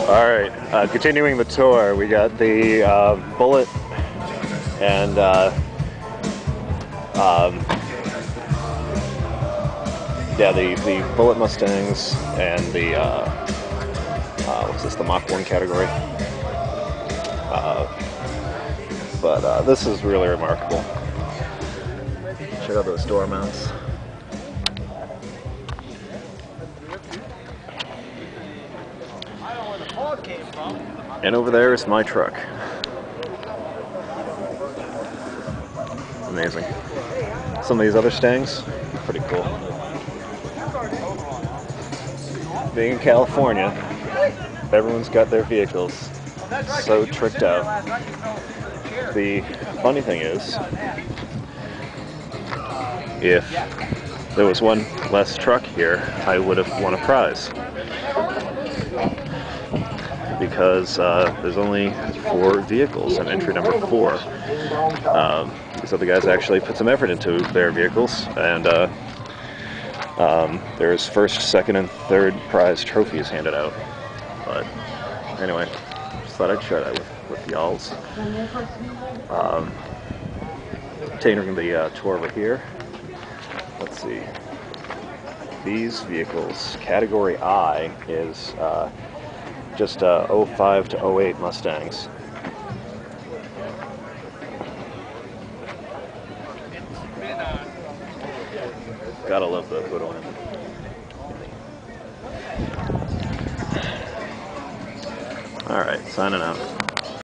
Alright, continuing the tour, we got the Bullitt and yeah, the Bullitt Mustangs and the what's this, the Mach 1 category. But this is really remarkable. Check out those door mounts. And over there is my truck. Amazing. Some of these other Stangs, pretty cool. Being in California, everyone's got their vehicles so tricked out. The funny thing is, if there was one less truck here, I would have won a prize. Because there's only 4 vehicles in entry number 4. So the guys actually put some effort into their vehicles, and there's first, second, and third prize trophies handed out. But anyway, just thought I'd share that with y'alls. Taking the tour over here. Let's see. These vehicles, category I is just 05 to 08 Mustangs. Gotta love the hood on it. Alright, signing out.